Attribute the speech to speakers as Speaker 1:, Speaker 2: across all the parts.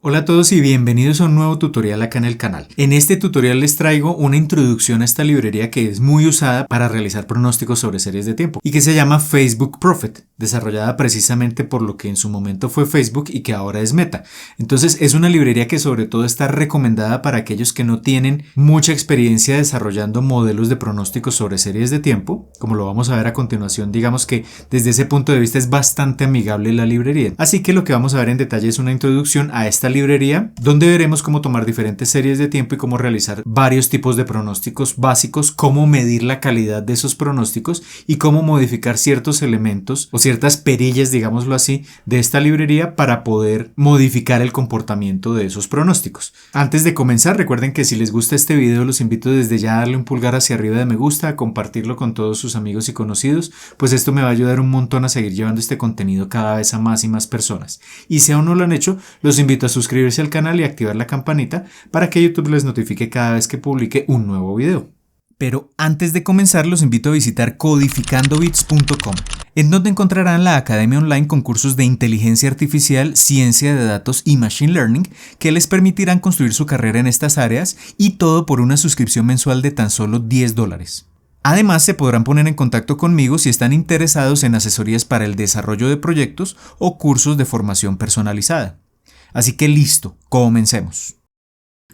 Speaker 1: Hola a todos y bienvenidos a un nuevo tutorial acá en el canal. En este tutorial les traigo una introducción a esta librería que es muy usada para realizar pronósticos sobre series de tiempo y que se llama Facebook Prophet, desarrollada precisamente por lo que en su momento fue Facebook y que ahora es Meta. Entonces es una librería que sobre todo está recomendada para aquellos que no tienen mucha experiencia desarrollando modelos de pronósticos sobre series de tiempo. Como lo vamos a ver a continuación, digamos que desde ese punto de vista es bastante amigable la librería. Así que lo que vamos a ver en detalle es una introducción a esta librería donde veremos cómo tomar diferentes series de tiempo y cómo realizar varios tipos de pronósticos básicos, cómo medir la calidad de esos pronósticos y cómo modificar ciertos elementos o ciertas perillas, digámoslo así, de esta librería para poder modificar el comportamiento de esos pronósticos. Antes de comenzar, recuerden que si les gusta este video los invito desde ya a darle un pulgar hacia arriba de me gusta, a compartirlo con todos sus amigos y conocidos, pues esto me va a ayudar un montón a seguir llevando este contenido cada vez a más y más personas. Y si aún no lo han hecho, los invito a suscribirse al canal y activar la campanita para que YouTube les notifique cada vez que publique un nuevo video. Pero antes de comenzar los invito a visitar codificandobits.com, en donde encontrarán la academia online con cursos de inteligencia artificial, ciencia de datos y machine learning que les permitirán construir su carrera en estas áreas y todo por una suscripción mensual de tan solo $10. Además, se podrán poner en contacto conmigo si están interesados en asesorías para el desarrollo de proyectos o cursos de formación personalizada. Así que listo, comencemos.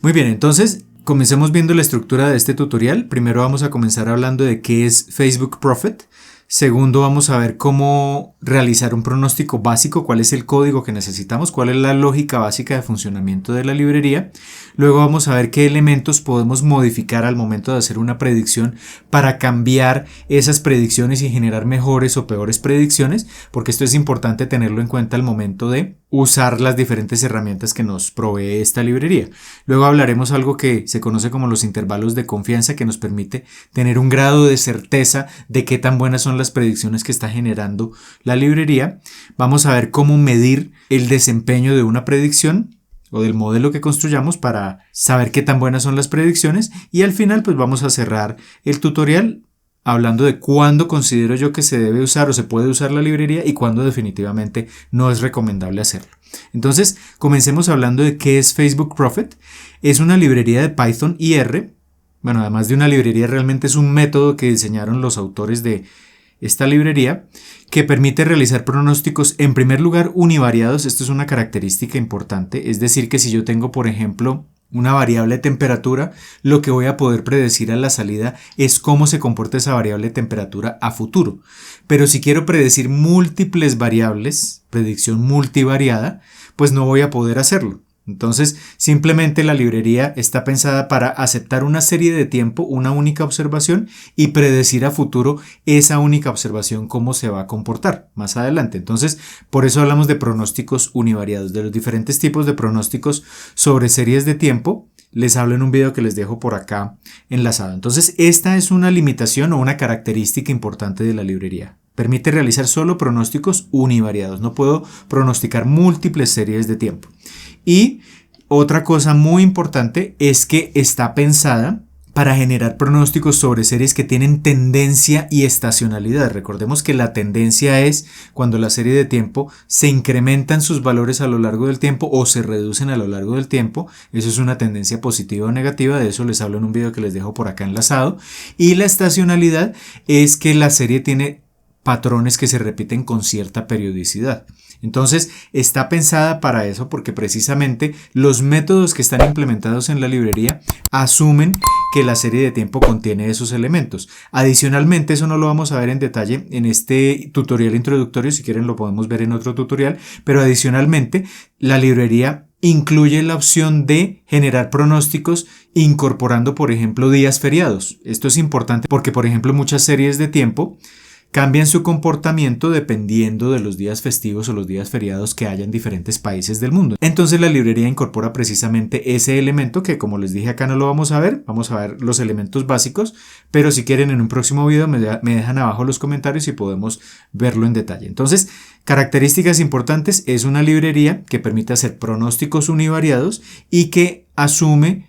Speaker 1: Muy bien, entonces comencemos viendo la estructura de este tutorial. Primero vamos a comenzar hablando de qué es Facebook Prophet. Segundo, vamos a ver cómo realizar un pronóstico básico, cuál es el código que necesitamos, cuál es la lógica básica de funcionamiento de la librería. Luego vamos a ver qué elementos podemos modificar al momento de hacer una predicción para cambiar esas predicciones y generar mejores o peores predicciones, porque esto es importante tenerlo en cuenta al momento de usar las diferentes herramientas que nos provee esta librería. Luego hablaremos algo que se conoce como los intervalos de confianza, que nos permite tener un grado de certeza de qué tan buenas son las predicciones que está generando la librería. Vamos a ver cómo medir el desempeño de una predicción o del modelo que construyamos para saber qué tan buenas son las predicciones, y al final pues vamos a cerrar el tutorial hablando de cuándo considero yo que se debe usar o se puede usar la librería y cuándo definitivamente no es recomendable hacerlo. Entonces comencemos hablando de qué es Facebook Prophet. Es una librería de Python y R. Bueno, además de una librería, realmente es un método que diseñaron los autores de esta librería que permite realizar pronósticos en primer lugar univariados. Esto es una característica importante, es decir que si yo tengo por ejemplo una variable de temperatura, lo que voy a poder predecir a la salida es cómo se comporta esa variable de temperatura a futuro. Pero si quiero predecir múltiples variables, predicción multivariada, pues no voy a poder hacerlo. Entonces, simplemente la librería está pensada para aceptar una serie de tiempo, una única observación y predecir a futuro esa única observación cómo se va a comportar más adelante. Entonces, por eso hablamos de pronósticos univariados, de los diferentes tipos de pronósticos sobre series de tiempo. Les hablo en un video que les dejo por acá enlazado. Entonces, esta es una limitación o una característica importante de la librería. Permite realizar solo pronósticos univariados. No puedo pronosticar múltiples series de tiempo. Y otra cosa muy importante es que está pensada para generar pronósticos sobre series que tienen tendencia y estacionalidad. Recordemos que la tendencia es cuando la serie de tiempo se incrementan sus valores a lo largo del tiempo o se reducen a lo largo del tiempo. Eso es una tendencia positiva o negativa. De eso les hablo en un video que les dejo por acá enlazado. Y la estacionalidad es que la serie tiene patrones que se repiten con cierta periodicidad. Entonces está pensada para eso porque precisamente los métodos que están implementados en la librería asumen que la serie de tiempo contiene esos elementos. Adicionalmente, eso no lo vamos a ver en detalle en este tutorial introductorio, si quieren lo podemos ver en otro tutorial, pero adicionalmente la librería incluye la opción de generar pronósticos incorporando, por ejemplo, días feriados. Esto es importante porque, por ejemplo, muchas series de tiempo cambian su comportamiento dependiendo de los días festivos o los días feriados que haya en diferentes países del mundo. Entonces la librería incorpora precisamente ese elemento que, como les dije, acá no lo vamos a ver los elementos básicos, pero si quieren en un próximo video me dejan abajo los comentarios y podemos verlo en detalle. Entonces, características importantes: es una librería que permite hacer pronósticos univariados y que asume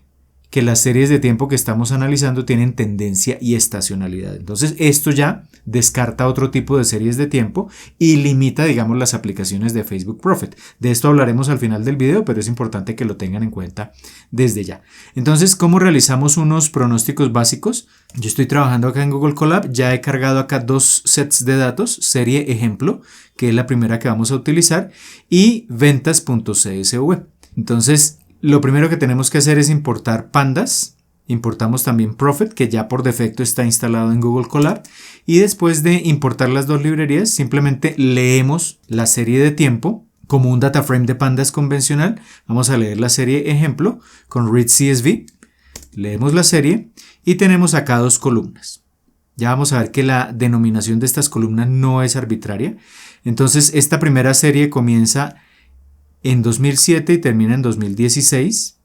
Speaker 1: que las series de tiempo que estamos analizando tienen tendencia y estacionalidad. Entonces esto ya descarta otro tipo de series de tiempo y limita, digamos, las aplicaciones de Facebook Prophet. De esto hablaremos al final del video, pero es importante que lo tengan en cuenta desde ya. Entonces, ¿cómo realizamos unos pronósticos básicos? Yo estoy trabajando acá en Google Colab, ya he cargado acá dos sets de datos, serie ejemplo, que es la primera que vamos a utilizar, y ventas.csv. Entonces, lo primero que tenemos que hacer es importar pandas. Importamos también Prophet, que ya por defecto está instalado en Google Colab. Y después de importar las dos librerías, simplemente leemos la serie de tiempo como un data frame de pandas convencional. Vamos a leer la serie ejemplo con read CSV. Leemos la serie y tenemos acá dos columnas. Ya vamos a ver que la denominación de estas columnas no es arbitraria. Entonces, esta primera serie comienza en 2007 y termina en 2016.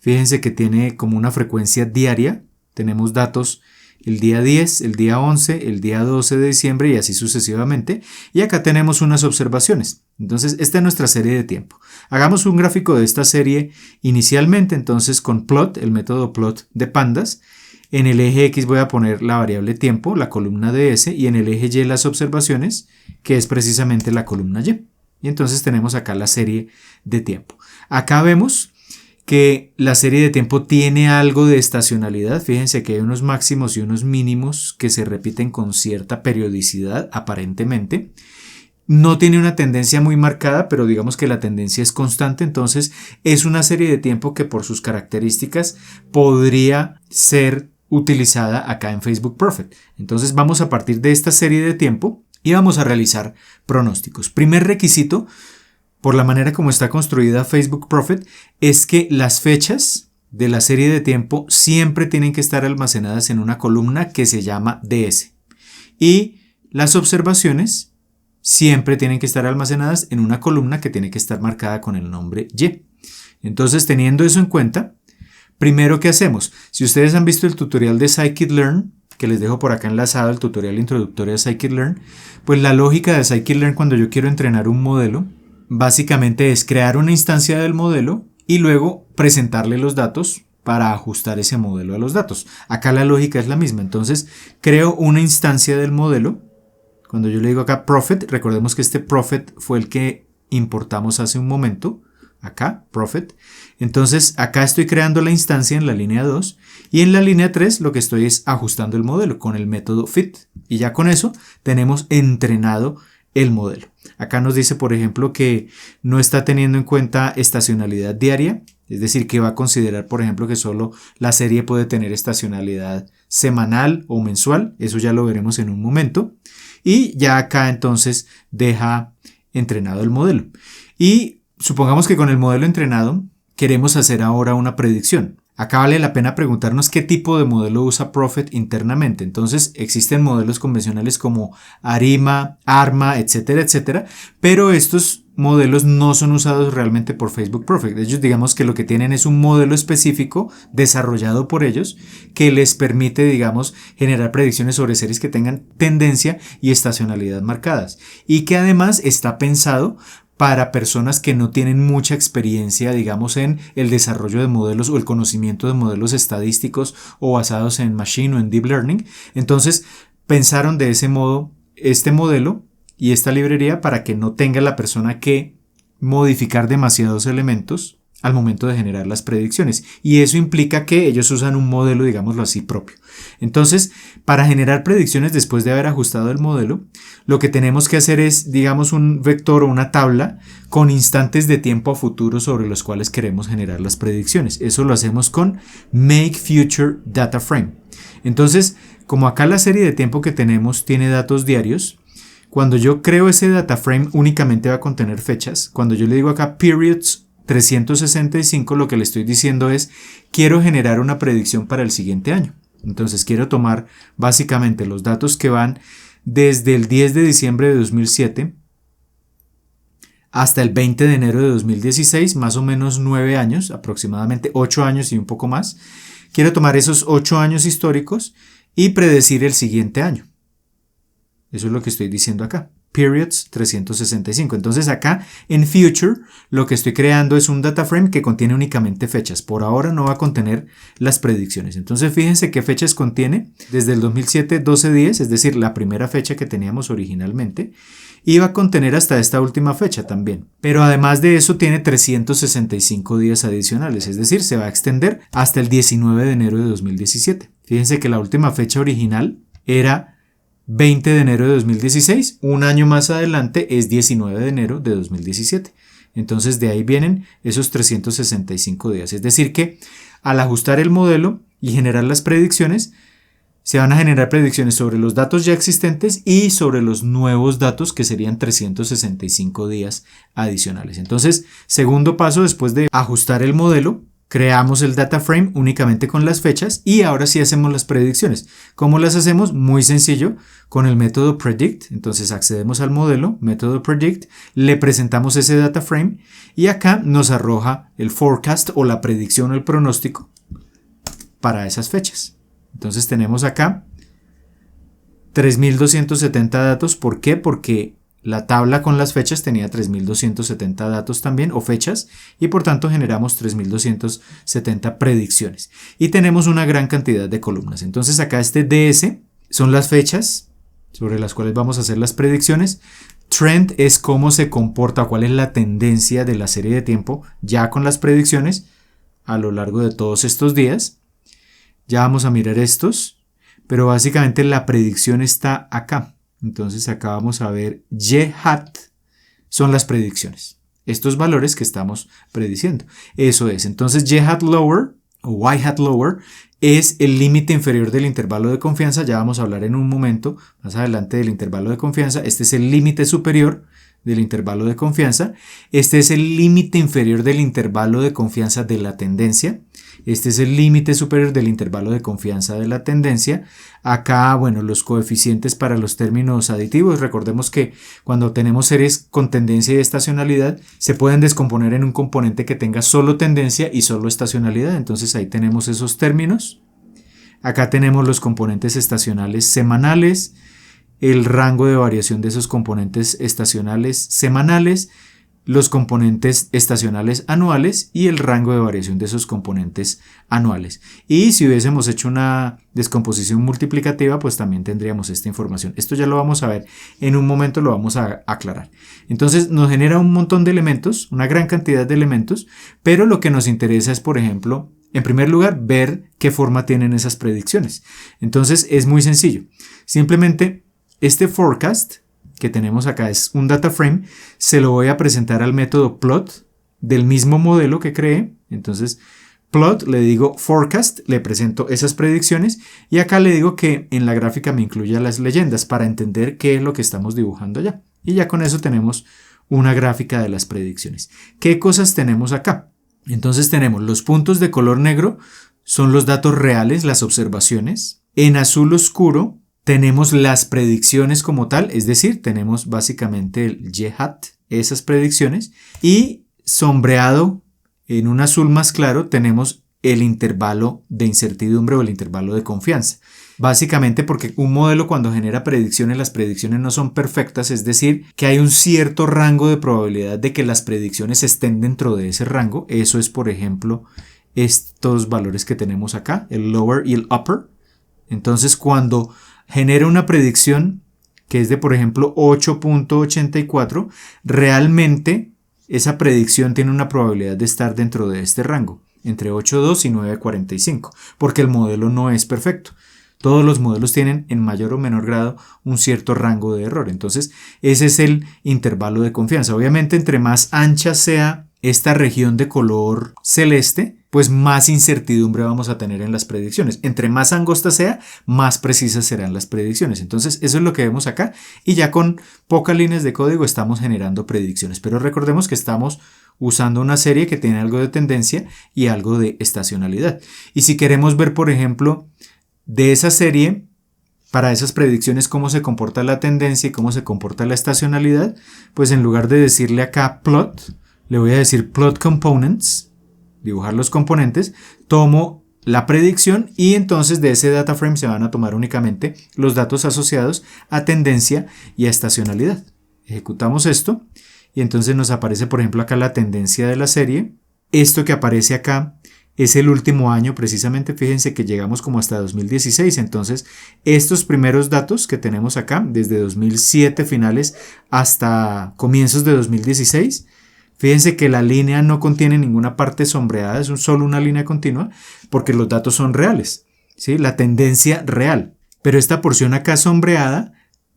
Speaker 1: Fíjense que tiene como una frecuencia diaria. Tenemos datos el día 10, el día 11, el día 12 de diciembre y así sucesivamente. Y acá tenemos unas observaciones. Entonces, esta es nuestra serie de tiempo. Hagamos un gráfico de esta serie inicialmente, entonces con plot, el método plot de pandas. En el eje X voy a poner la variable tiempo, la columna DS, y en el eje Y las observaciones, que es precisamente la columna Y. Y entonces tenemos acá la serie de tiempo. Acá vemos que la serie de tiempo tiene algo de estacionalidad. Fíjense que hay unos máximos y unos mínimos que se repiten con cierta periodicidad, aparentemente. No tiene una tendencia muy marcada, pero digamos que la tendencia es constante. Entonces es una serie de tiempo que por sus características podría ser utilizada acá en Facebook Prophet. Entonces vamos a partir de esta serie de tiempo y vamos a realizar pronósticos. Primer requisito, por la manera como está construida Facebook Prophet, es que las fechas de la serie de tiempo siempre tienen que estar almacenadas en una columna que se llama DS. Y las observaciones siempre tienen que estar almacenadas en una columna que tiene que estar marcada con el nombre Y. Entonces, teniendo eso en cuenta, primero, ¿qué hacemos? Si ustedes han visto el tutorial de Scikit-learn, que les dejo por acá enlazado, el tutorial introductorio de Scikit-learn, pues la lógica de Scikit-learn cuando yo quiero entrenar un modelo, básicamente es crear una instancia del modelo y luego presentarle los datos para ajustar ese modelo a los datos. Acá la lógica es la misma, entonces creo una instancia del modelo. Cuando yo le digo acá Prophet, recordemos que este Prophet fue el que importamos hace un momento. Acá, Prophet. Entonces, acá estoy creando la instancia en la línea 2 y en la línea 3 lo que estoy es ajustando el modelo con el método fit. Y ya con eso tenemos entrenado el modelo. Acá nos dice, por ejemplo, que no está teniendo en cuenta estacionalidad diaria, es decir, que va a considerar, por ejemplo, que solo la serie puede tener estacionalidad semanal o mensual. Eso ya lo veremos en un momento. Y ya acá entonces deja entrenado el modelo. Y supongamos que con el modelo entrenado queremos hacer ahora una predicción. Acá vale la pena preguntarnos qué tipo de modelo usa Prophet internamente. Entonces existen modelos convencionales como ARIMA, ARMA, etcétera, etcétera, pero estos modelos no son usados realmente por Facebook Prophet. Ellos, digamos que lo que tienen es un modelo específico desarrollado por ellos que les permite, digamos, generar predicciones sobre series que tengan tendencia y estacionalidad marcadas y que además está pensado para personas que no tienen mucha experiencia, digamos, en el desarrollo de modelos o el conocimiento de modelos estadísticos o basados en machine o en deep learning. Entonces, pensaron de ese modo este modelo y esta librería para que no tenga la persona que modificar demasiados elementos al momento de generar las predicciones. Y eso implica que ellos usan un modelo, digámoslo así, propio. Entonces, para generar predicciones después de haber ajustado el modelo, lo que tenemos que hacer es, digamos, un vector o una tabla con instantes de tiempo a futuro sobre los cuales queremos generar las predicciones. Eso lo hacemos con Make Future Data Frame. Entonces, como acá la serie de tiempo que tenemos tiene datos diarios, cuando yo creo ese data frame únicamente va a contener fechas. Cuando yo le digo acá periods 365, lo que le estoy diciendo es quiero generar una predicción para el siguiente año. Entonces quiero tomar básicamente los datos que van desde el 10 de diciembre de 2007 hasta el 20 de enero de 2016, más o menos 9 años, aproximadamente 8 años y un poco más. Quiero tomar esos 8 años históricos y predecir el siguiente año. Eso es lo que estoy diciendo acá. periods 365. Entonces acá en future lo que estoy creando es un data frame que contiene únicamente fechas. Por ahora no va a contener las predicciones. Entonces fíjense qué fechas contiene. Desde el 2007, 12 días, es decir, la primera fecha que teníamos originalmente. Y va a contener hasta esta última fecha también. Pero además de eso tiene 365 días adicionales, es decir, se va a extender hasta el 19 de enero de 2017. Fíjense que la última fecha original era 20 de enero de 2016, un año más adelante es 19 de enero de 2017. Entonces de ahí vienen esos 365 días. Es decir que al ajustar el modelo y generar las predicciones, se van a generar predicciones sobre los datos ya existentes y sobre los nuevos datos que serían 365 días adicionales. Entonces, segundo paso después de ajustar el modelo, creamos el data frame únicamente con las fechas y ahora sí hacemos las predicciones. ¿Cómo las hacemos? Muy sencillo, con el método predict. Entonces accedemos al modelo, método predict, le presentamos ese data frame y acá nos arroja el forecast o la predicción o el pronóstico para esas fechas. Entonces tenemos acá 3270 datos. ¿Por qué? Porque la tabla con las fechas tenía 3270 datos también o fechas y por tanto generamos 3270 predicciones. Y tenemos una gran cantidad de columnas. Entonces acá este DS son las fechas sobre las cuales vamos a hacer las predicciones. Trend es cómo se comporta, cuál es la tendencia de la serie de tiempo ya con las predicciones a lo largo de todos estos días. Ya vamos a mirar estos, pero básicamente la predicción está acá. Entonces acá vamos a ver Y hat son las predicciones. Estos valores que estamos prediciendo. Eso es. Entonces Y hat lower o Y hat lower es el límite inferior del intervalo de confianza. Ya vamos a hablar en un momento más adelante del intervalo de confianza. Este es el límite superior del intervalo de confianza. Este es el límite inferior del intervalo de confianza de la tendencia. Este es el límite superior del intervalo de confianza de la tendencia. Acá, bueno, los coeficientes para los términos aditivos. Recordemos que cuando tenemos series con tendencia y estacionalidad, se pueden descomponer en un componente que tenga solo tendencia y solo estacionalidad. Entonces ahí tenemos esos términos. Acá tenemos los componentes estacionales semanales, el rango de variación de esos componentes estacionales semanales, los componentes estacionales anuales y el rango de variación de esos componentes anuales. Y si hubiésemos hecho una descomposición multiplicativa, pues también tendríamos esta información. Esto ya lo vamos a ver en un momento, lo vamos a aclarar. Entonces nos genera un montón de elementos, una gran cantidad de elementos, pero lo que nos interesa es, por ejemplo, en primer lugar, ver qué forma tienen esas predicciones. Entonces es muy sencillo. Simplemente este forecast que tenemos acá es un data frame, se lo voy a presentar al método plot del mismo modelo que creé. Entonces plot, le digo forecast, le presento esas predicciones y acá le digo que en la gráfica me incluya las leyendas para entender qué es lo que estamos dibujando allá. Y ya con eso tenemos una gráfica de las predicciones. ¿Qué cosas tenemos acá? Entonces tenemos los puntos de color negro, son los datos reales, las observaciones. En azul oscuro tenemos las predicciones como tal, es decir, tenemos básicamente el Y hat, esas predicciones, y sombreado en un azul más claro tenemos el intervalo de incertidumbre o el intervalo de confianza. Básicamente porque un modelo cuando genera predicciones, las predicciones no son perfectas, es decir, que hay un cierto rango de probabilidad de que las predicciones estén dentro de ese rango. Eso es, por ejemplo, estos valores que tenemos acá, el lower y el upper. Entonces, cuando genera una predicción que es de, por ejemplo, 8.84, realmente esa predicción tiene una probabilidad de estar dentro de este rango, entre 8.2 y 9.45, porque el modelo no es perfecto. Todos los modelos tienen en mayor o menor grado un cierto rango de error. Entonces, ese es el intervalo de confianza. Obviamente, entre más ancha sea esta región de color celeste, pues más incertidumbre vamos a tener en las predicciones. Entre más angosta sea, más precisas serán las predicciones. Entonces, eso es lo que vemos acá. Y ya con pocas líneas de código estamos generando predicciones. Pero recordemos que estamos usando una serie que tiene algo de tendencia y algo de estacionalidad. Y si queremos ver, por ejemplo, de esa serie, para esas predicciones, cómo se comporta la tendencia y cómo se comporta la estacionalidad, pues en lugar de decirle acá plot, le voy a decir plot components, dibujar los componentes, tomo la predicción y entonces de ese data frame se van a tomar únicamente los datos asociados a tendencia y a estacionalidad. Ejecutamos esto y entonces nos aparece, por ejemplo, acá la tendencia de la serie. Esto que aparece acá es el último año precisamente. Fíjense que llegamos como hasta 2016. Entonces, estos primeros datos que tenemos acá, desde 2007 finales hasta comienzos de 2016, fíjense que la línea no contiene ninguna parte sombreada, es solo una línea continua, porque los datos son reales, ¿sí? La tendencia real. Pero esta porción acá sombreada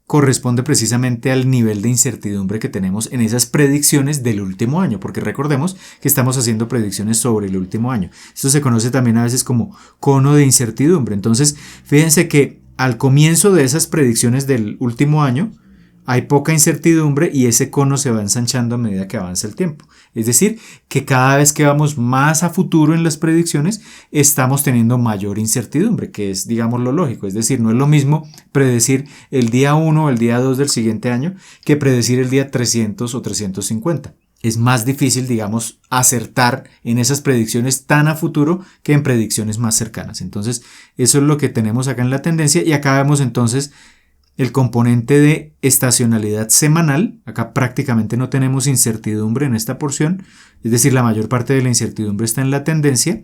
Speaker 1: corresponde precisamente al nivel de incertidumbre que tenemos en esas predicciones del último año, porque recordemos que estamos haciendo predicciones sobre el último año. Esto se conoce también a veces como cono de incertidumbre. Entonces, fíjense que al comienzo de esas predicciones del último año hay poca incertidumbre y ese cono se va ensanchando a medida que avanza el tiempo. Es decir, que cada vez que vamos más a futuro en las predicciones, estamos teniendo mayor incertidumbre, que es, digamos, lo lógico. Es decir, no es lo mismo predecir el día 1 o el día 2 del siguiente año que predecir el día 300 o 350. Es más difícil, digamos, acertar en esas predicciones tan a futuro que en predicciones más cercanas. Entonces, eso es lo que tenemos acá en la tendencia y acá vemos entonces el componente de estacionalidad semanal. Acá prácticamente no tenemos incertidumbre en esta porción, es decir, la mayor parte de la incertidumbre está en la tendencia,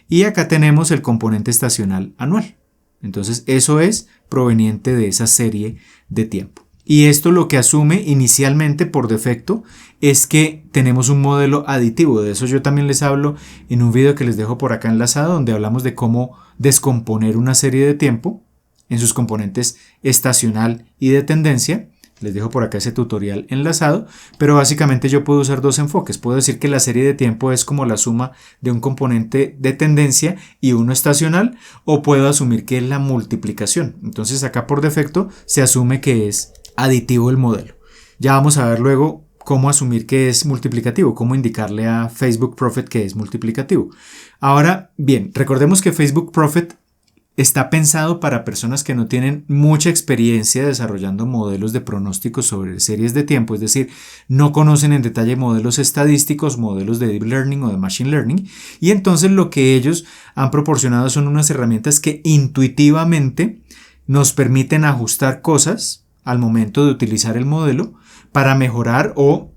Speaker 1: y acá tenemos el componente estacional anual. Entonces eso es proveniente de esa serie de tiempo. Y esto lo que asume inicialmente por defecto es que tenemos un modelo aditivo. De eso yo también les hablo en un video que les dejo por acá enlazado, donde hablamos de cómo descomponer una serie de tiempo en sus componentes estacional y de tendencia. Les dejo por acá ese tutorial enlazado, pero básicamente yo puedo usar dos enfoques. Puedo decir que la serie de tiempo es como la suma de un componente de tendencia y uno estacional, o puedo asumir que es la multiplicación. Entonces acá por defecto se asume que es aditivo el modelo. Ya vamos a ver luego cómo asumir que es multiplicativo, cómo indicarle a Facebook Prophet que es multiplicativo. Ahora bien, recordemos que Facebook Prophet está pensado para personas que no tienen mucha experiencia desarrollando modelos de pronósticos sobre series de tiempo, es decir, no conocen en detalle modelos estadísticos, modelos de deep learning o de machine learning, y entonces lo que ellos han proporcionado son unas herramientas que intuitivamente nos permiten ajustar cosas al momento de utilizar el modelo para mejorar o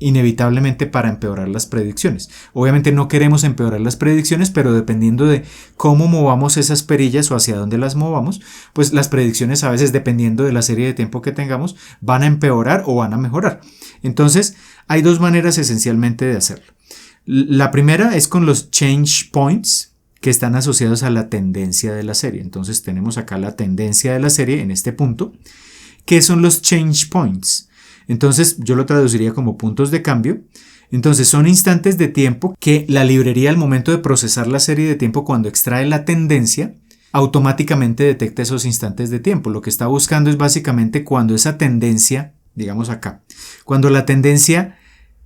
Speaker 1: inevitablemente para empeorar las predicciones. Obviamente no queremos empeorar las predicciones, pero dependiendo de cómo movamos esas perillas o hacia dónde las movamos, pues las predicciones a veces, dependiendo de la serie de tiempo que tengamos, van a empeorar o van a mejorar. Entonces hay dos maneras esencialmente de hacerlo. La primera es con los change points, que están asociados a la tendencia de la serie. Entonces tenemos acá la tendencia de la serie en este punto. ¿Qué son los change points? Entonces yo lo traduciría como puntos de cambio. Entonces son instantes de tiempo que la librería, al momento de procesar la serie de tiempo, cuando extrae la tendencia, automáticamente detecta esos instantes de tiempo. Lo que está buscando es básicamente cuando esa tendencia, digamos acá, cuando la tendencia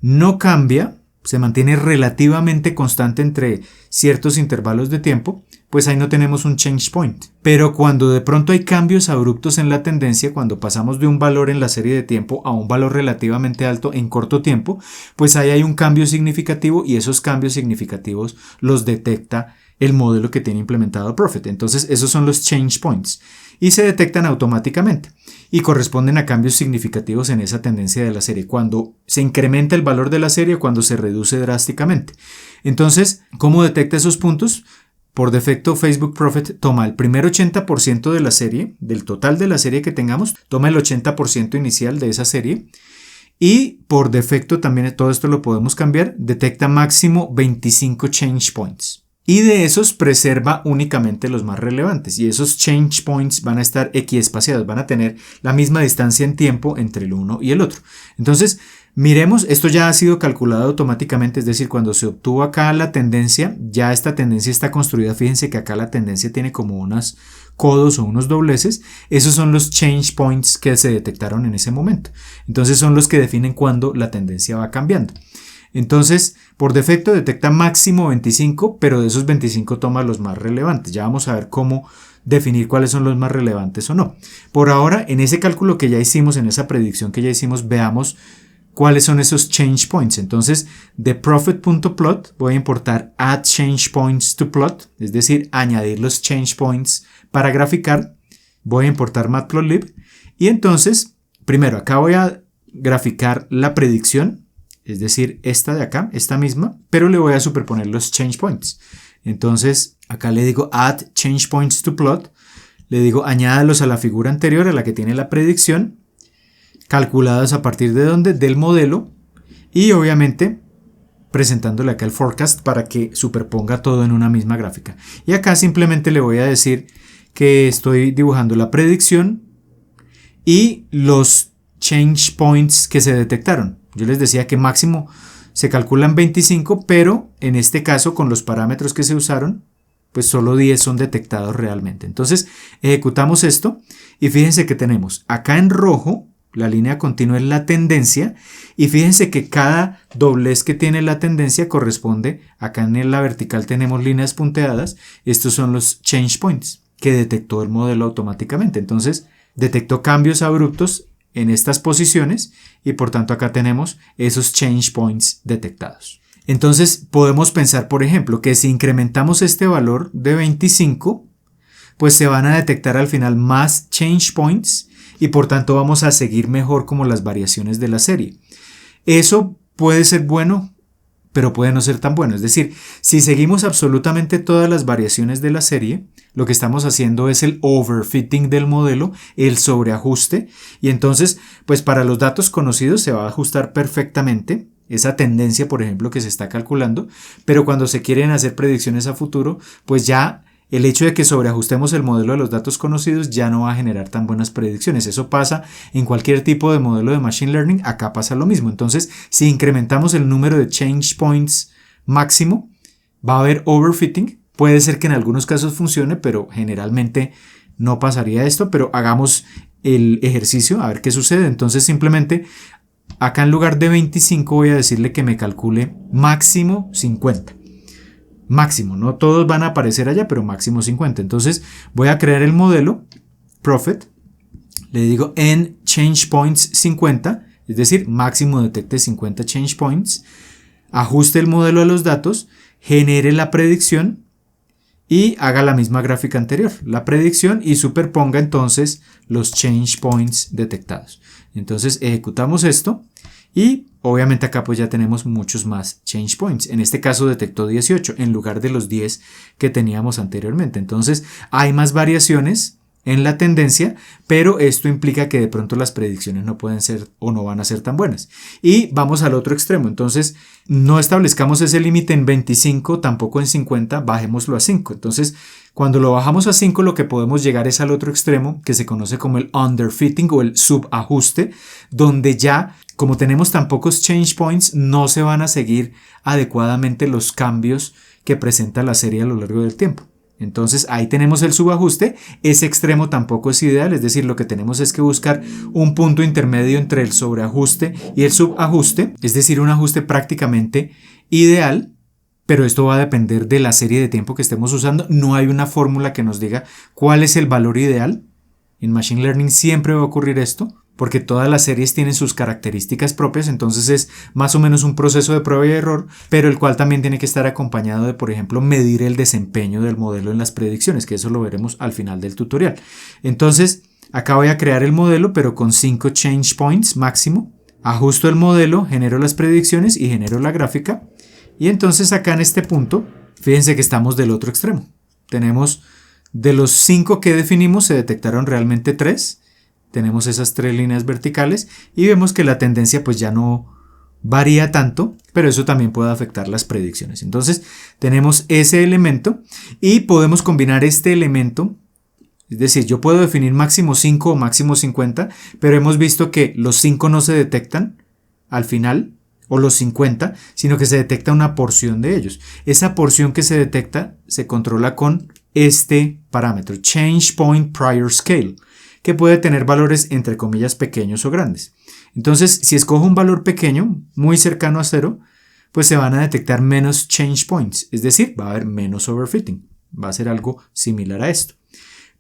Speaker 1: no cambia, se mantiene relativamente constante entre ciertos intervalos de tiempo, pues ahí no tenemos un change point. Pero cuando de pronto hay cambios abruptos en la tendencia, cuando pasamos de un valor en la serie de tiempo a un valor relativamente alto en corto tiempo, pues ahí hay un cambio significativo y esos cambios significativos los detecta el modelo que tiene implementado Prophet. Entonces esos son los change points y se detectan automáticamente y corresponden a cambios significativos en esa tendencia de la serie, cuando se incrementa el valor de la serie o cuando se reduce drásticamente. Entonces, ¿cómo detecta esos puntos? Por defecto, Facebook Prophet toma el primer 80% de la serie, del total de la serie que tengamos, toma el 80% inicial de esa serie y por defecto también todo esto lo podemos cambiar, detecta máximo 25 change points. Y de esos preserva únicamente los más relevantes. Y esos change points van a estar equiespaciados, van a tener la misma distancia en tiempo entre el uno y el otro. Entonces, miremos, esto ya ha sido calculado automáticamente, es decir, cuando se obtuvo acá la tendencia, ya esta tendencia está construida. Fíjense que acá la tendencia tiene como unos codos o unos dobleces. Esos son los change points que se detectaron en ese momento. Entonces son los que definen cuándo la tendencia va cambiando. Entonces, por defecto detecta máximo 25, pero de esos 25 toma los más relevantes. Ya vamos a ver cómo definir cuáles son los más relevantes o no. Por ahora, en ese cálculo que ya hicimos, en esa predicción que ya hicimos, veamos cuáles son esos change points. Entonces, de prophet.plot voy a importar add change points to plot, es decir, añadir los change points para graficar. Voy a importar matplotlib y entonces, primero acá voy a graficar la predicción, es decir, esta de acá, esta misma, pero le voy a superponer los change points. Entonces, acá le digo add change points to plot, le digo añádalos a la figura anterior a la que tiene la predicción, calculados a partir de dónde, del modelo, y obviamente presentándole acá el forecast para que superponga todo en una misma gráfica. Y acá simplemente le voy a decir que estoy dibujando la predicción y los change points que se detectaron. Yo les decía que máximo se calculan 25, pero en este caso con los parámetros que se usaron, pues solo 10 son detectados realmente. Entonces ejecutamos esto y fíjense que tenemos acá en rojo, la línea continua es la tendencia, y fíjense que cada doblez que tiene la tendencia corresponde, acá en la vertical tenemos líneas punteadas, estos son los change points que detectó el modelo automáticamente. Entonces detectó cambios abruptos en estas posiciones y por tanto acá tenemos esos change points detectados. Entonces podemos pensar, por ejemplo, que si incrementamos este valor de 25, pues se van a detectar al final más change points y por tanto vamos a seguir mejor como las variaciones de la serie. Eso puede ser bueno, pero puede no ser tan bueno. Es decir, si seguimos absolutamente todas las variaciones de la serie, lo que estamos haciendo es el overfitting del modelo, el sobreajuste, y entonces, pues para los datos conocidos se va a ajustar perfectamente esa tendencia, por ejemplo, que se está calculando, pero cuando se quieren hacer predicciones a futuro, pues ya el hecho de que sobreajustemos el modelo de los datos conocidos ya no va a generar tan buenas predicciones. Eso pasa en cualquier tipo de modelo de Machine Learning, acá pasa lo mismo. Entonces, si incrementamos el número de change points máximo, va a haber overfitting. Puede ser que en algunos casos funcione, pero generalmente no pasaría esto, pero hagamos el ejercicio a ver qué sucede. Entonces, simplemente acá en lugar de 25 voy a decirle que me calcule máximo 50. Máximo, no todos van a aparecer allá, pero máximo 50. Entonces voy a crear el modelo Prophet, le digo en change points 50, es decir, máximo detecte 50 change points, ajuste el modelo a los datos, genere la predicción y haga la misma gráfica anterior, la predicción, y superponga entonces los change points detectados. Entonces ejecutamos esto y obviamente acá pues ya tenemos muchos más change points. En este caso detectó 18 en lugar de los 10 que teníamos anteriormente. Entonces hay más variaciones en la tendencia, pero esto implica que de pronto las predicciones no pueden ser o no van a ser tan buenas. Y vamos al otro extremo. Entonces no establezcamos ese límite en 25, tampoco en 50, bajémoslo a 5. Entonces cuando lo bajamos a 5, lo que podemos llegar es al otro extremo que se conoce como el underfitting o el subajuste, donde ya como tenemos tan pocos change points, no se van a seguir adecuadamente los cambios que presenta la serie a lo largo del tiempo. Entonces ahí tenemos el subajuste. Ese extremo tampoco es ideal, es decir, lo que tenemos es que buscar un punto intermedio entre el sobreajuste y el subajuste, es decir, un ajuste prácticamente ideal, pero esto va a depender de la serie de tiempo que estemos usando. No hay una fórmula que nos diga cuál es el valor ideal. En Machine Learning siempre va a ocurrir esto, porque todas las series tienen sus características propias, entonces es más o menos un proceso de prueba y error, pero el cual también tiene que estar acompañado de, por ejemplo, medir el desempeño del modelo en las predicciones, que eso lo veremos al final del tutorial. Entonces, acá voy a crear el modelo, pero con 5 change points máximo. Ajusto el modelo, genero las predicciones y genero la gráfica. Y entonces acá en este punto, fíjense que estamos del otro extremo. Tenemos de los 5 que definimos, se detectaron realmente 3. Tenemos esas 3 líneas verticales y vemos que la tendencia pues ya no varía tanto, pero eso también puede afectar las predicciones. Entonces tenemos ese elemento y podemos combinar este elemento, es decir, yo puedo definir máximo 5 o máximo 50, pero hemos visto que los 5 no se detectan al final, o los 50, sino que se detecta una porción de ellos. Esa porción que se detecta se controla con este parámetro, Change Point Prior Scale, que puede tener valores entre comillas pequeños o grandes. Entonces, si escojo un valor pequeño, muy cercano a 0, pues se van a detectar menos change points, es decir, va a haber menos overfitting. Va a ser algo similar a esto.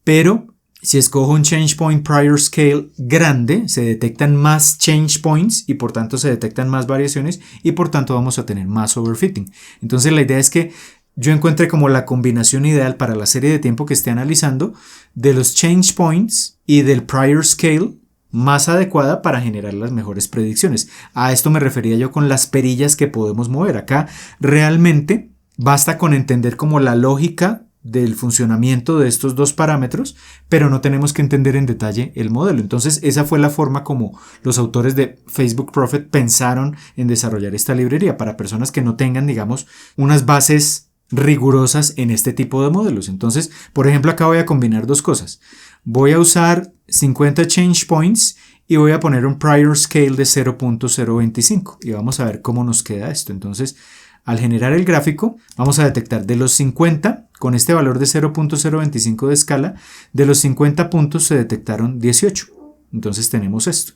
Speaker 1: Pero si escojo un change point prior scale grande, se detectan más change points y por tanto se detectan más variaciones y por tanto vamos a tener más overfitting. Entonces la idea es que yo encuentre como la combinación ideal para la serie de tiempo que esté analizando de los change points y del prior scale más adecuada para generar las mejores predicciones. A esto me refería yo con las perillas que podemos mover. Acá realmente basta con entender como la lógica del funcionamiento de estos dos parámetros, pero no tenemos que entender en detalle el modelo. Entonces esa fue la forma como los autores de Facebook Prophet pensaron en desarrollar esta librería para personas que no tengan, digamos, unas bases rigurosas en este tipo de modelos. Entonces, por ejemplo, acá voy a combinar dos cosas. Voy a usar 50 change points y voy a poner un prior scale de 0.025 y vamos a ver cómo nos queda esto. Entonces, al generar el gráfico, vamos a detectar de los 50, con este valor de 0.025 de escala, de los 50 puntos se detectaron 18. Entonces tenemos esto.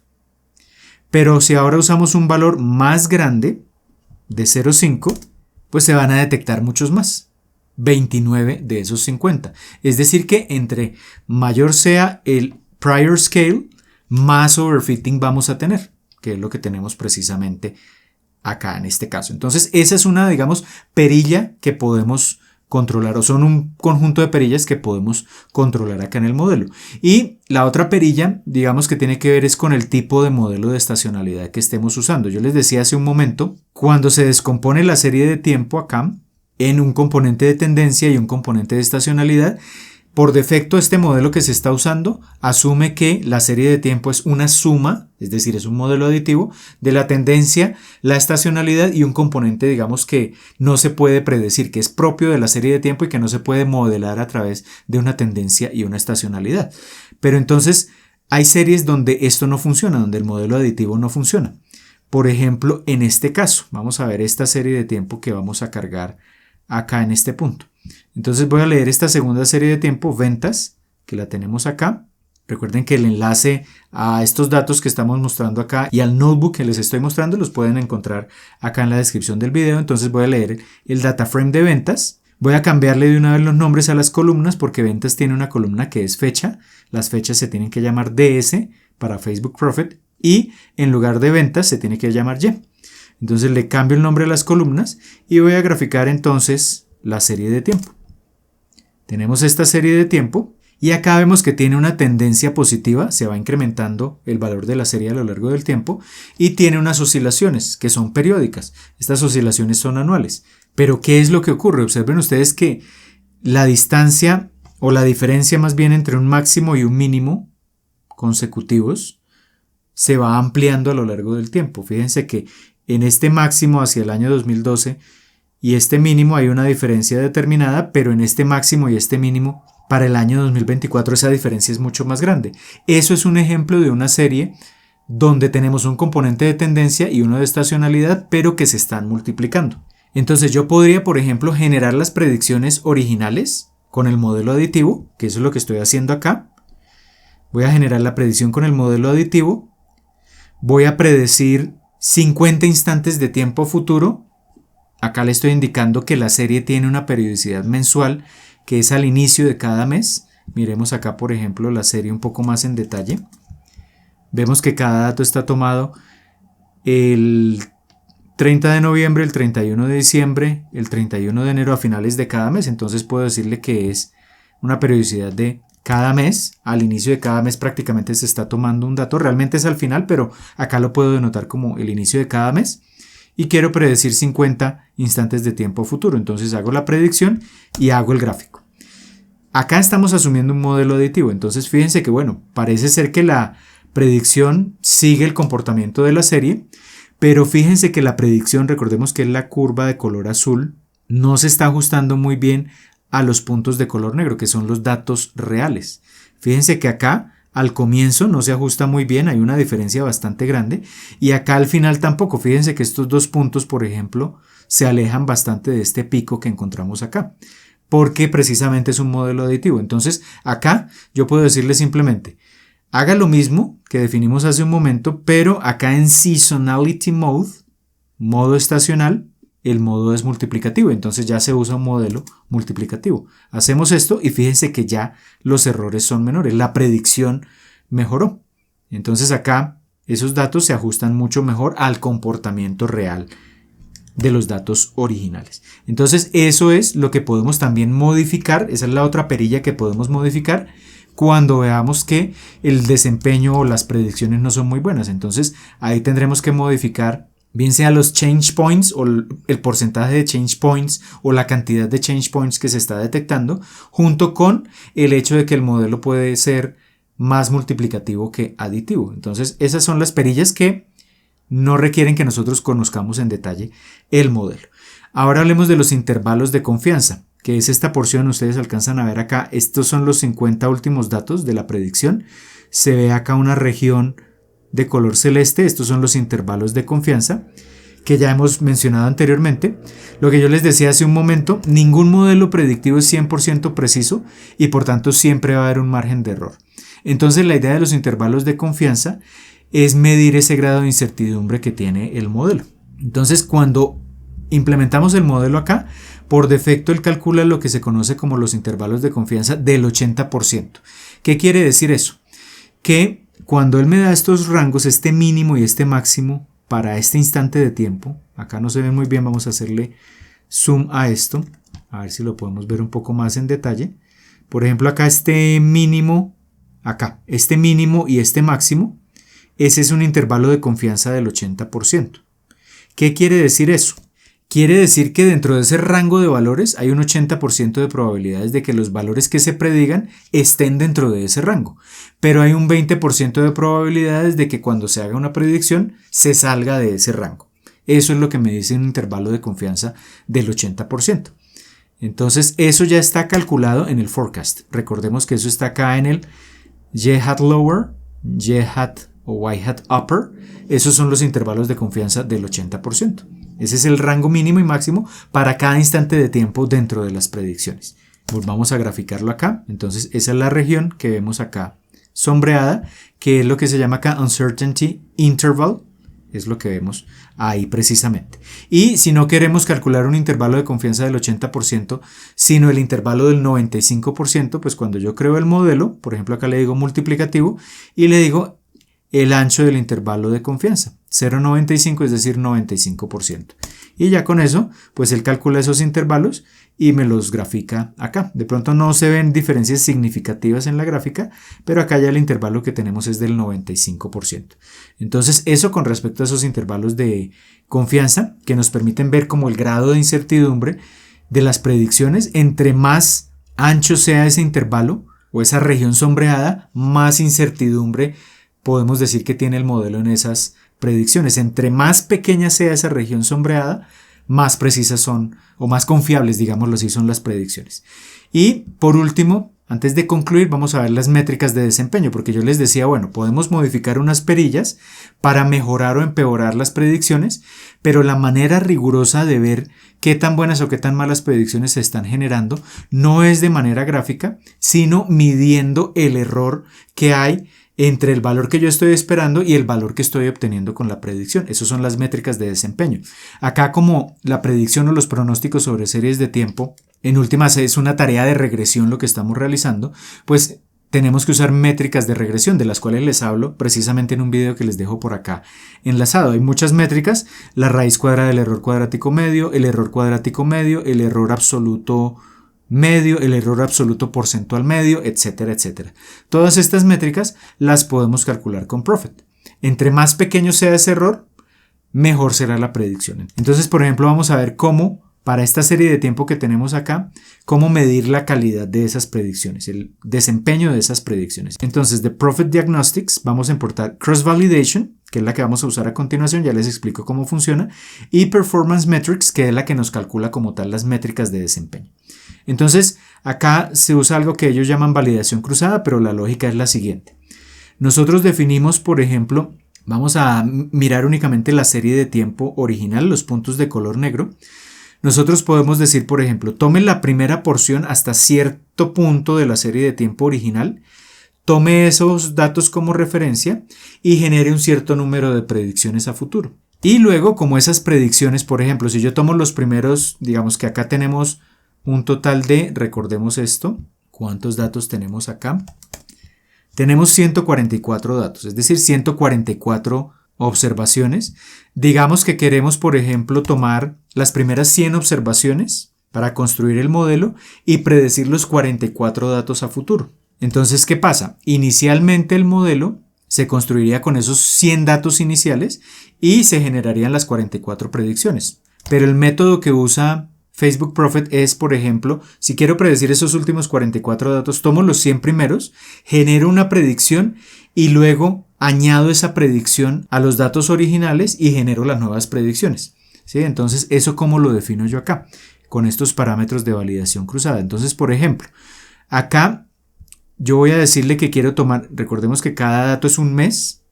Speaker 1: Pero si ahora usamos un valor más grande, de 0.5, pues se van a detectar muchos más. 29 de esos 50. Es decir que entre mayor sea el prior scale, más overfitting vamos a tener, que es lo que tenemos precisamente acá en este caso. Entonces esa es una, digamos, perilla que podemos controlar, o son un conjunto de perillas que podemos controlar acá en el modelo. Y la otra perilla, digamos, que tiene que ver es con el tipo de modelo de estacionalidad que estemos usando. Yo les decía hace un momento, cuando se descompone la serie de tiempo acá en un componente de tendencia y un componente de estacionalidad, por defecto este modelo que se está usando asume que la serie de tiempo es una suma, es decir, es un modelo aditivo de la tendencia, la estacionalidad y un componente, digamos, que no se puede predecir, que es propio de la serie de tiempo y que no se puede modelar a través de una tendencia y una estacionalidad. Pero entonces hay series donde esto no funciona, donde el modelo aditivo no funciona. Por ejemplo, en este caso, vamos a ver esta serie de tiempo que vamos a cargar acá en este punto. Entonces voy a leer esta segunda serie de tiempo, ventas, que la tenemos acá. Recuerden que el enlace a estos datos que estamos mostrando acá y al notebook que les estoy mostrando los pueden encontrar acá en la descripción del video. Entonces voy a leer el data frame de ventas. Voy a cambiarle de una vez los nombres a las columnas porque ventas tiene una columna que es fecha. Las fechas se tienen que llamar DS para Facebook Prophet y en lugar de ventas se tiene que llamar Y. Entonces le cambio el nombre a las columnas y voy a graficar entonces la serie de tiempo. Tenemos esta serie de tiempo y acá vemos que tiene una tendencia positiva, se va incrementando el valor de la serie a lo largo del tiempo y tiene unas oscilaciones que son periódicas. Estas oscilaciones son anuales. Pero ¿qué es lo que ocurre? Observen ustedes que la distancia o la diferencia más bien entre un máximo y un mínimo consecutivos se va ampliando a lo largo del tiempo. Fíjense que en este máximo hacia el año 2012 y este mínimo hay una diferencia determinada, pero en este máximo y este mínimo para el año 2024 esa diferencia es mucho más grande. Eso es un ejemplo de una serie donde tenemos un componente de tendencia y uno de estacionalidad, pero que se están multiplicando. Entonces yo podría, por ejemplo, generar las predicciones originales con el modelo aditivo, que eso es lo que estoy haciendo acá. Voy a generar la predicción con el modelo aditivo. Voy a predecir 50 instantes de tiempo futuro. Acá le estoy indicando que la serie tiene una periodicidad mensual que es al inicio de cada mes. Miremos acá, por ejemplo, la serie un poco más en detalle. Vemos que cada dato está tomado el 30 de noviembre, el 31 de diciembre, el 31 de enero a finales de cada mes. Entonces puedo decirle que es una periodicidad de cada mes. Al inicio de cada mes prácticamente se está tomando un dato. Realmente es al final, pero acá lo puedo denotar como el inicio de cada mes. Y quiero predecir 50 instantes de tiempo futuro. Entonces hago la predicción y hago el gráfico. Acá estamos asumiendo un modelo aditivo. Entonces fíjense que bueno, parece ser que la predicción sigue el comportamiento de la serie. Pero fíjense que la predicción, recordemos que es la curva de color azul, no se está ajustando muy bien a los puntos de color negro, que son los datos reales. Fíjense que acá al comienzo no se ajusta muy bien, hay una diferencia bastante grande, y acá al final tampoco. Fíjense que estos dos puntos, por ejemplo, se alejan bastante de este pico que encontramos acá, porque precisamente es un modelo aditivo. Entonces acá yo puedo decirle simplemente, haga lo mismo que definimos hace un momento, pero acá en Seasonality Mode, modo estacional, el modo es multiplicativo, entonces ya se usa un modelo multiplicativo. Hacemos esto y fíjense que ya los errores son menores, la predicción mejoró. Entonces acá esos datos se ajustan mucho mejor al comportamiento real de los datos originales. Entonces eso es lo que podemos también modificar, esa es la otra perilla que podemos modificar cuando veamos que el desempeño o las predicciones no son muy buenas. Entonces ahí tendremos que modificar bien sea los change points o el porcentaje de change points o la cantidad de change points que se está detectando, junto con el hecho de que el modelo puede ser más multiplicativo que aditivo. Entonces esas son las perillas que no requieren que nosotros conozcamos en detalle el modelo. Ahora hablemos de los intervalos de confianza, que es esta porción, ustedes alcanzan a ver acá, estos son los 50 últimos datos de la predicción. Se ve acá una región de color celeste, estos son los intervalos de confianza que ya hemos mencionado anteriormente. Lo que yo les decía hace un momento, ningún modelo predictivo es 100% preciso y por tanto siempre va a haber un margen de error. Entonces la idea de los intervalos de confianza es medir ese grado de incertidumbre que tiene el modelo. Entonces cuando implementamos el modelo acá, por defecto él calcula lo que se conoce como los intervalos de confianza del 80%. ¿Qué quiere decir eso? Que cuando él me da estos rangos, este mínimo y este máximo para este instante de tiempo, acá no se ve muy bien, vamos a hacerle zoom a esto, a ver si lo podemos ver un poco más en detalle. Por ejemplo, acá este mínimo, acá, este mínimo y este máximo, ese es un intervalo de confianza del 80%. ¿Qué quiere decir eso? Quiere decir que dentro de ese rango de valores hay un 80% de probabilidades de que los valores que se predigan estén dentro de ese rango, pero hay un 20% de probabilidades de que cuando se haga una predicción se salga de ese rango. Eso es lo que me dice un intervalo de confianza del 80%. Entonces eso ya está calculado en el forecast. Recordemos que eso está acá en el Y-hat lower, Y-hat o Y-hat upper. Esos son los intervalos de confianza del 80%. Ese es el rango mínimo y máximo para cada instante de tiempo dentro de las predicciones. Volvamos a graficarlo acá. Entonces esa es la región que vemos acá sombreada, que es lo que se llama acá Uncertainty Interval. Es lo que vemos ahí precisamente. Y si no queremos calcular un intervalo de confianza del 80%, sino el intervalo del 95%, pues cuando yo creo el modelo, por ejemplo acá le digo multiplicativo y le digo el ancho del intervalo de confianza, 0,95, es decir, 95%. Y ya con eso, pues él calcula esos intervalos y me los grafica acá. De pronto no se ven diferencias significativas en la gráfica, pero acá ya el intervalo que tenemos es del 95%. Entonces, eso con respecto a esos intervalos de confianza que nos permiten ver como el grado de incertidumbre de las predicciones. Entre más ancho sea ese intervalo o esa región sombreada, más incertidumbre podemos decir que tiene el modelo en esas predicciones. Entre más pequeña sea esa región sombreada, más precisas son, o más confiables, digámoslo así, son las predicciones. Y por último, antes de concluir, vamos a ver las métricas de desempeño, porque yo les decía, bueno, podemos modificar unas perillas para mejorar o empeorar las predicciones, pero la manera rigurosa de ver qué tan buenas o qué tan malas predicciones se están generando no es de manera gráfica, sino midiendo el error que hay entre el valor que yo estoy esperando y el valor que estoy obteniendo con la predicción. Esas son las métricas de desempeño. Acá, como la predicción o los pronósticos sobre series de tiempo, en últimas es una tarea de regresión lo que estamos realizando, pues tenemos que usar métricas de regresión, de las cuales les hablo precisamente en un video que les dejo por acá enlazado. Hay muchas métricas: la raíz cuadrada del error cuadrático medio, el error cuadrático medio, el error absoluto medio, el error absoluto porcentual medio, etcétera, etcétera. Todas estas métricas las podemos calcular con Prophet. Entre más pequeño sea ese error, mejor será la predicción. Entonces, por ejemplo, vamos a ver cómo, para esta serie de tiempo que tenemos acá, cómo medir la calidad de esas predicciones, el desempeño de esas predicciones. Entonces, de Prophet Diagnostics vamos a importar Cross Validation, que es la que vamos a usar a continuación, ya les explico cómo funciona, y Performance Metrics, que es la que nos calcula como tal las métricas de desempeño. Entonces, acá se usa algo que ellos llaman validación cruzada, pero la lógica es la siguiente. Nosotros definimos, por ejemplo, vamos a mirar únicamente la serie de tiempo original, los puntos de color negro. Nosotros podemos decir, por ejemplo, tome la primera porción hasta cierto punto de la serie de tiempo original, tome esos datos como referencia y genere un cierto número de predicciones a futuro. Y luego, como esas predicciones, por ejemplo, si yo tomo los primeros, digamos que acá tenemos un total de, recordemos esto, ¿cuántos datos tenemos acá? Tenemos 144 datos, es decir, 144 observaciones. Digamos que queremos, por ejemplo, tomar las primeras 100 observaciones para construir el modelo y predecir los 44 datos a futuro. Entonces, ¿qué pasa? Inicialmente el modelo se construiría con esos 100 datos iniciales y se generarían las 44 predicciones. Pero el método que usa Facebook Prophet es, por ejemplo, si quiero predecir esos últimos 44 datos, tomo los 100 primeros, genero una predicción y luego añado esa predicción a los datos originales y genero las nuevas predicciones. ¿Sí? Entonces, ¿eso cómo lo defino yo acá? Con estos parámetros de validación cruzada. Entonces, por ejemplo, acá yo voy a decirle que quiero tomar, recordemos que cada dato es un mes,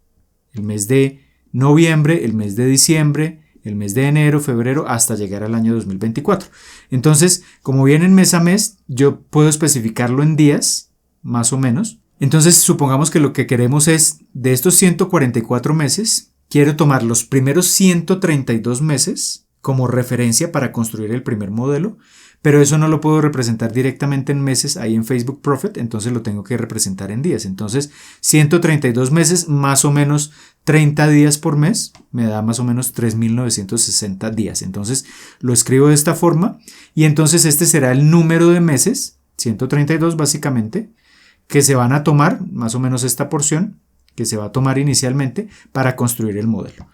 Speaker 1: el mes de noviembre, el mes de diciembre, el mes de enero, febrero, hasta llegar al año 2024. Entonces, como vienen mes a mes, yo puedo especificarlo en días, más o menos. Entonces, supongamos que lo que queremos es, de estos 144 meses, quiero tomar los primeros 132 meses como referencia para construir el primer modelo, pero eso no lo puedo representar directamente en meses ahí en Facebook Prophet, entonces lo tengo que representar en días. Entonces, 132 meses, más o menos 30 días por mes, me da más o menos 3.960 días. Entonces, lo escribo de esta forma y entonces este será el número de meses, 132 básicamente, que se van a tomar, más o menos esta porción, que se va a tomar inicialmente para construir el modelo.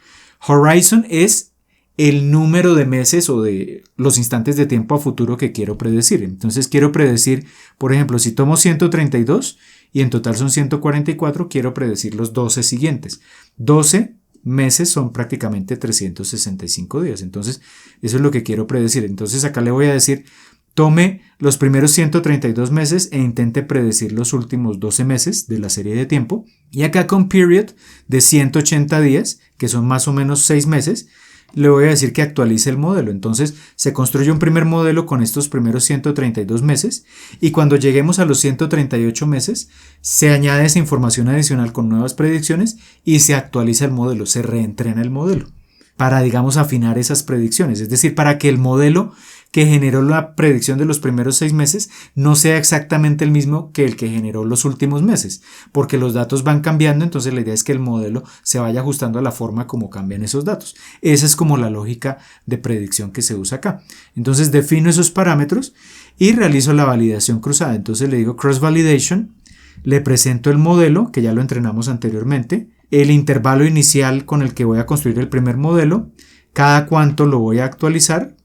Speaker 1: Horizon es el número de meses o de los instantes de tiempo a futuro que quiero predecir. Entonces quiero predecir, por ejemplo, si tomo 132 y en total son 144, quiero predecir los 12 siguientes. 12 meses son prácticamente 365 días. Entonces eso es lo que quiero predecir. Entonces acá le voy a decir, tome los primeros 132 meses e intente predecir los últimos 12 meses de la serie de tiempo. Y acá con period de 180 días, que son más o menos 6 meses, le voy a decir que actualice el modelo. Entonces se construye un primer modelo con estos primeros 132 meses y cuando lleguemos a los 138 meses se añade esa información adicional con nuevas predicciones y se actualiza el modelo, se reentrena el modelo para, digamos, afinar esas predicciones. Es decir, para que el modelo que generó la predicción de los primeros 6 meses no sea exactamente el mismo que el que generó los últimos meses, porque los datos van cambiando, entonces la idea es que el modelo se vaya ajustando a la forma como cambian esos datos. Esa es como la lógica de predicción que se usa acá. Entonces defino esos parámetros y realizo la validación cruzada. Entonces le digo cross validation, le presento el modelo, que ya lo entrenamos anteriormente, el intervalo inicial con el que voy a construir el primer modelo, cada cuánto lo voy a actualizar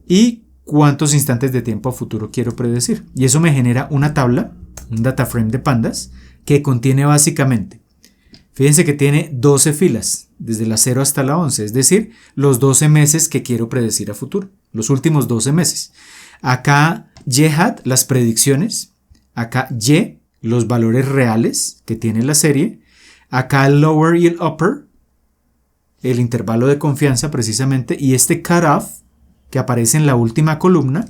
Speaker 1: y cuántos instantes de tiempo a futuro quiero predecir. Y eso me genera una tabla, un data frame de pandas, que contiene básicamente, fíjense que tiene 12 filas, desde la 0 hasta la 11, es decir, los 12 meses que quiero predecir a futuro, los últimos 12 meses. Acá YHAT, las predicciones, acá Y, los valores reales que tiene la serie, acá el lower y el upper, el intervalo de confianza precisamente, y este cutoff que aparece en la última columna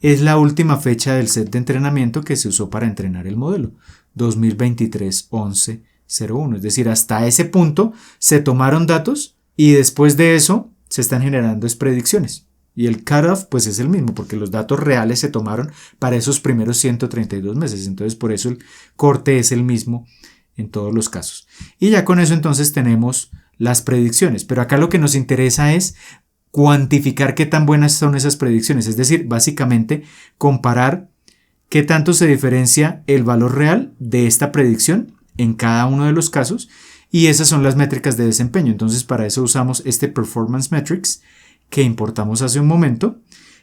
Speaker 1: es la última fecha del set de entrenamiento que se usó para entrenar el modelo, 2023-11-01. Es decir, hasta ese punto se tomaron datos y después de eso se están generando predicciones. Y el cutoff pues es el mismo porque los datos reales se tomaron para esos primeros 132 meses. Entonces por eso el corte es el mismo en todos los casos. Y ya con eso entonces tenemos las predicciones. Pero acá lo que nos interesa es cuantificar qué tan buenas son esas predicciones, es decir, básicamente comparar qué tanto se diferencia el valor real de esta predicción en cada uno de los casos y esas son las métricas de desempeño. Entonces para eso usamos este Performance Metrics que importamos hace un momento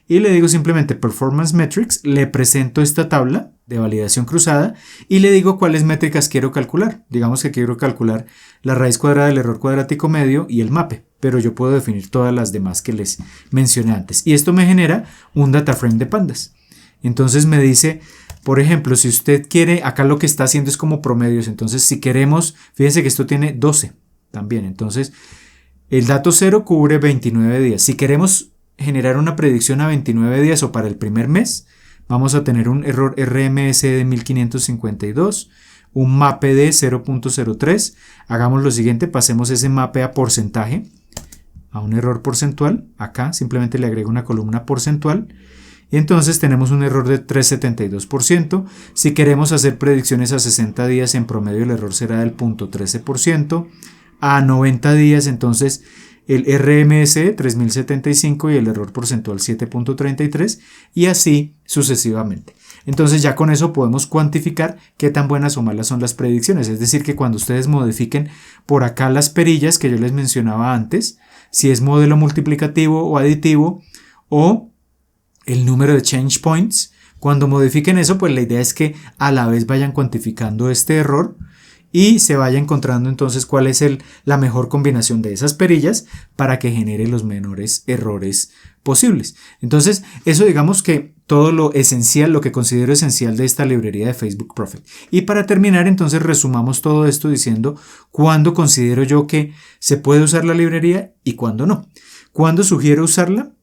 Speaker 1: y le digo simplemente Performance Metrics, le presento esta tabla de validación cruzada y le digo cuáles métricas quiero calcular. Digamos que quiero calcular la raíz cuadrada del error cuadrático medio y el MAPE, pero yo puedo definir todas las demás que les mencioné antes. Y esto me genera un data frame de pandas. Entonces me dice, por ejemplo, si usted quiere, acá lo que está haciendo es como promedios. Entonces si queremos, fíjense que esto tiene 12 también. Entonces el dato 0 cubre 29 días. Si queremos generar una predicción a 29 días o para el primer mes, vamos a tener un error RMS de 1552, un MAPE de 0.03. Hagamos lo siguiente, pasemos ese MAPE a porcentaje, a un error porcentual. Acá simplemente le agrego una columna porcentual y entonces tenemos un error de 3.72%. Si queremos hacer predicciones a 60 días, en promedio el error será del 0.13%. A 90 días entonces el RMS 3075 y el error porcentual 7.33 y así sucesivamente. Entonces ya con eso podemos cuantificar qué tan buenas o malas son las predicciones. Es decir, que cuando ustedes modifiquen por acá las perillas que yo les mencionaba antes, si es modelo multiplicativo o aditivo o el número de change points, cuando modifiquen eso, pues la idea es que a la vez vayan cuantificando este error y se vaya encontrando entonces cuál es la mejor combinación de esas perillas para que genere los menores errores posibles. Entonces, eso digamos que todo lo esencial, lo que considero esencial de esta librería de Facebook Prophet. Y para terminar, entonces resumamos todo esto diciendo cuándo considero yo que se puede usar la librería y cuándo no. ¿Cuándo sugiero usarla?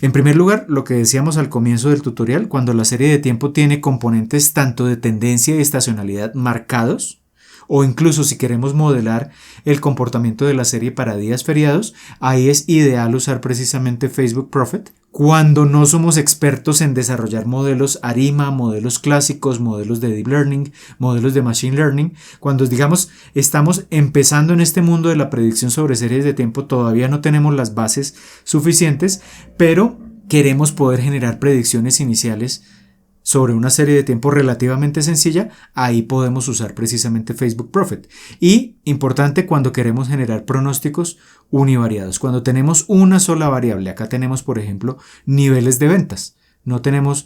Speaker 1: En primer lugar, lo que decíamos al comienzo del tutorial, cuando la serie de tiempo tiene componentes tanto de tendencia y estacionalidad marcados, o incluso si queremos modelar el comportamiento de la serie para días feriados, ahí es ideal usar precisamente Facebook Prophet. Cuando no somos expertos en desarrollar modelos ARIMA, modelos clásicos, modelos de Deep Learning, modelos de Machine Learning, cuando digamos estamos empezando en este mundo de la predicción sobre series de tiempo, todavía no tenemos las bases suficientes, pero queremos poder generar predicciones iniciales sobre una serie de tiempo relativamente sencilla, ahí podemos usar precisamente Facebook Prophet. Y importante cuando queremos generar pronósticos univariados, cuando tenemos una sola variable. Acá tenemos, por ejemplo, niveles de ventas. No tenemos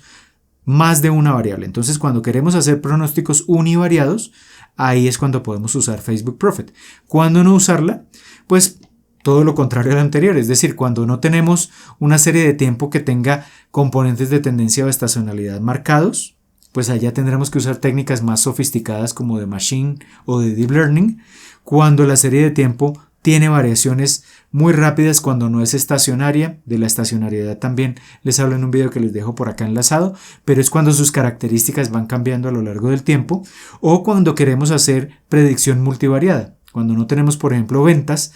Speaker 1: más de una variable. Entonces, cuando queremos hacer pronósticos univariados, ahí es cuando podemos usar Facebook Prophet. ¿Cuándo no usarla? Pues todo lo contrario al anterior, es decir, cuando no tenemos una serie de tiempo que tenga componentes de tendencia o estacionalidad marcados, pues allá tendremos que usar técnicas más sofisticadas como de Machine o de Deep Learning. Cuando la serie de tiempo tiene variaciones muy rápidas, cuando no es estacionaria, de la estacionariedad también les hablo en un video que les dejo por acá enlazado, pero es cuando sus características van cambiando a lo largo del tiempo, o cuando queremos hacer predicción multivariada, cuando no tenemos, por ejemplo, ventas,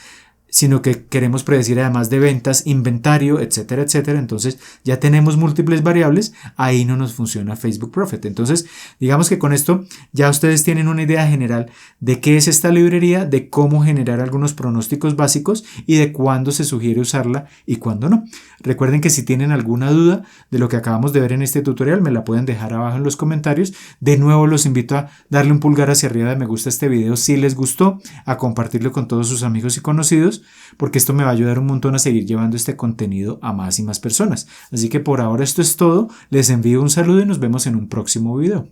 Speaker 1: sino que queremos predecir además de ventas, inventario, etcétera, etcétera. Entonces ya tenemos múltiples variables, ahí no nos funciona Facebook Prophet. Entonces digamos que con esto ya ustedes tienen una idea general de qué es esta librería, de cómo generar algunos pronósticos básicos y de cuándo se sugiere usarla y cuándo no. Recuerden que si tienen alguna duda de lo que acabamos de ver en este tutorial, me la pueden dejar abajo en los comentarios. De nuevo los invito a darle un pulgar hacia arriba de me gusta a este video si les gustó, a compartirlo con todos sus amigos y conocidos, porque esto me va a ayudar un montón a seguir llevando este contenido a más y más personas. Así que por ahora esto es todo, les envío un saludo y nos vemos en un próximo video.